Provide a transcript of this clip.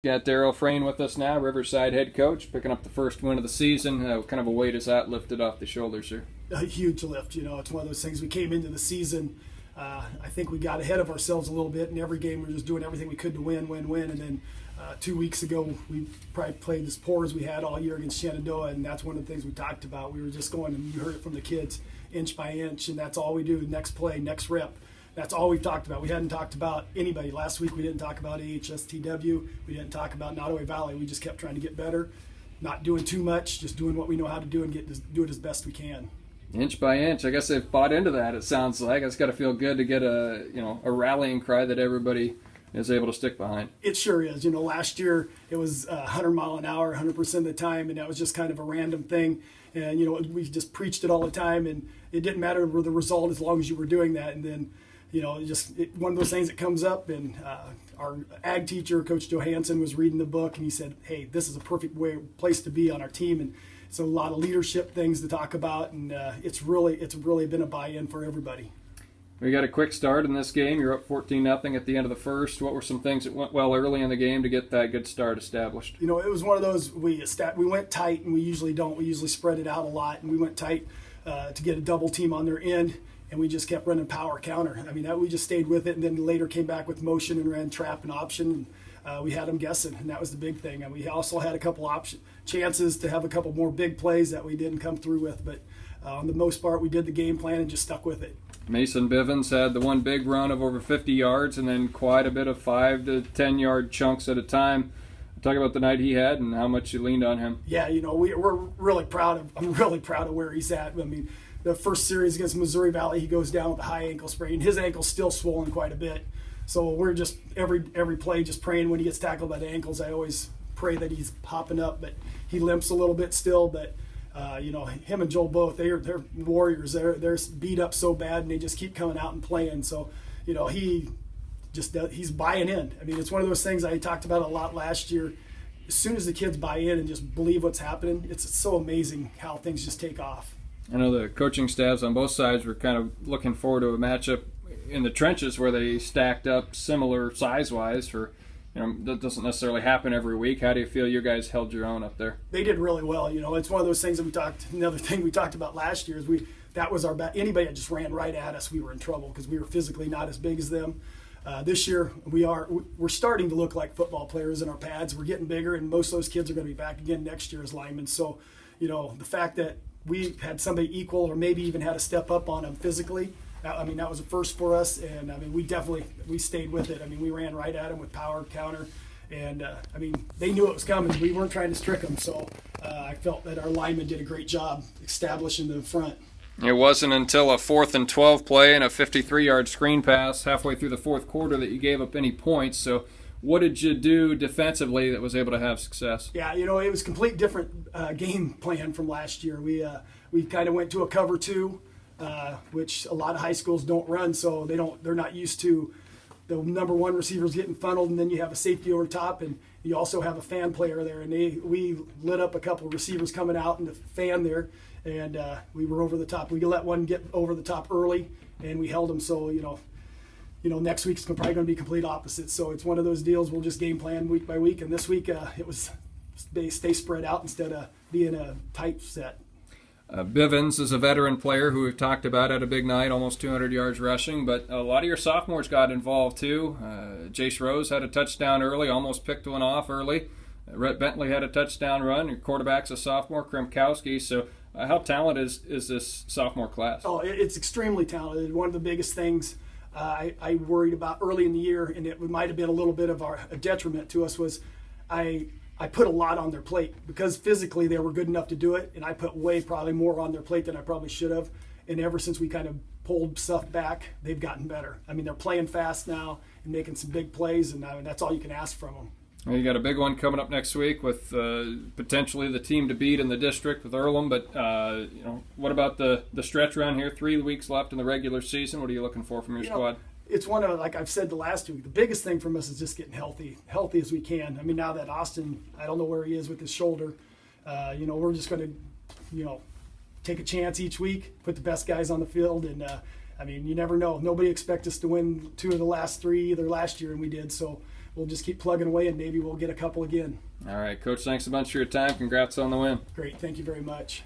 Got Darrell Frain with us now, Riverside head coach, picking up the first win of the season. Kind of a weight is that lifted off the shoulders here? A huge lift. It's one of those things. We came into the season, I think we got ahead of ourselves a little bit. In every game, we were just doing everything we could to win. And then 2 weeks ago, we probably played as poor as we had all year against Shenandoah, and that's one of the things we talked about. We were just going, and you heard it from the kids, inch by inch, and that's all we do. Next play, next rep. That's all we've talked about. We hadn't talked about anybody. Last week we didn't talk about AHSTW. We didn't talk about Nottoway Valley. We just kept trying to get better, not doing too much, just doing what we know how to do and do it as best we can. Inch by inch. I guess they've bought into that, it sounds like. It's got to feel good to get a rallying cry that everybody is able to stick behind. It sure is. Last year it was 100 mile an hour 100% of the time, and that was just kind of a random thing. And, we just preached it all the time, and it didn't matter the result as long as you were doing that. And then one of those things that comes up, and our ag teacher, Coach Johansson, was reading the book, and he said, hey, this is a perfect place to be on our team, and it's a lot of leadership things to talk about, and it's really been a buy-in for everybody. We got a quick start in this game. You're up 14-0 at the end of the first. What were some things that went well early in the game to get that good start established? It was one of those, we went tight, and we usually don't. We usually spread it out a lot, and we went tight to get a double team on their end. And we just kept running power counter. We just stayed with it, and then later came back with motion and ran trap and option. And we had them guessing, and that was the big thing. And we also had a couple chances to have a couple more big plays that we didn't come through with. But on the most part, we did the game plan and just stuck with it. Mason Bivens had the one big run of over 50 yards, and then quite a bit of 5 to 10 yard chunks at a time. Talk about the night he had and how much you leaned on him. Yeah, we're really proud of. I'm really proud of where he's at. The first series against Missouri Valley, he goes down with a high ankle sprain. His ankle's still swollen quite a bit. So we're just every play just praying when he gets tackled by the ankles. I always pray that he's popping up, but he limps a little bit still. But him and Joel both, they're warriors. They're beat up so bad, and they just keep coming out and playing. So he's buying in. It's one of those things I talked about a lot last year. As soon as the kids buy in and just believe what's happening, it's so amazing how things just take off. I know the coaching staffs on both sides were kind of looking forward to a matchup in the trenches where they stacked up similar size-wise for, that doesn't necessarily happen every week. How do you feel you guys held your own up there? They did really well. It's one of those things that another thing we talked about last year is that was our anybody that just ran right at us, we were in trouble because we were physically not as big as them. This year we're starting to look like football players in our pads. We're getting bigger, and most of those kids are going to be back again next year as linemen. So, the fact that we had somebody equal or maybe even had a step up on them physically, that was a first for us. And we stayed with it. We ran right at them with power counter, and they knew it was coming. We weren't trying to trick them. So I felt that our linemen did a great job establishing the front. It wasn't until a 4th and 12 play and a 53-yard screen pass halfway through the fourth quarter that you gave up any points. So what did you do defensively that was able to have success? Yeah, it was a complete different game plan from last year. We kind of went to a cover 2, which a lot of high schools don't run, so they're not used to the number 1 receivers getting funneled, and then you have a safety over top, and you also have a fan player there. And we lit up a couple of receivers coming out in the fan there, and we were over the top. We let one get over the top early, and we held them. So next week's probably going to be complete opposite. So it's one of those deals. We'll just game plan week by week. And this week it was they stay spread out instead of being a tight set. Bivens is a veteran player who we've talked about, had a big night, almost 200 yards rushing. But a lot of your sophomores got involved too. Jace Rose had a touchdown early, almost picked one off early. Rhett Bentley had a touchdown run. Your quarterback's a sophomore, Krimkowski. So how talented is this sophomore class? Oh, it's extremely talented. One of the biggest things I worried about early in the year, and it might have been a little bit of a detriment to us, was I put a lot on their plate because physically they were good enough to do it, and I put probably more on their plate than I probably should have. And ever since we kind of pulled stuff back, they've gotten better. They're playing fast now and making some big plays, and that's all you can ask from them. Well, you got a big one coming up next week with potentially the team to beat in the district with Earlham. But what about the stretch run here? 3 weeks left in the regular season. What are you looking for from your squad? It's one of, like I've said the last week, the biggest thing from us is just getting healthy as we can. Now that Austin, I don't know where he is with his shoulder. We're just going to, take a chance each week, put the best guys on the field, and you never know. Nobody expects us to win 2 of the last 3 either last year, and we did. So we'll just keep plugging away, and maybe we'll get a couple again. All right, Coach, thanks a bunch for your time. Congrats on the win. Great. Thank you very much.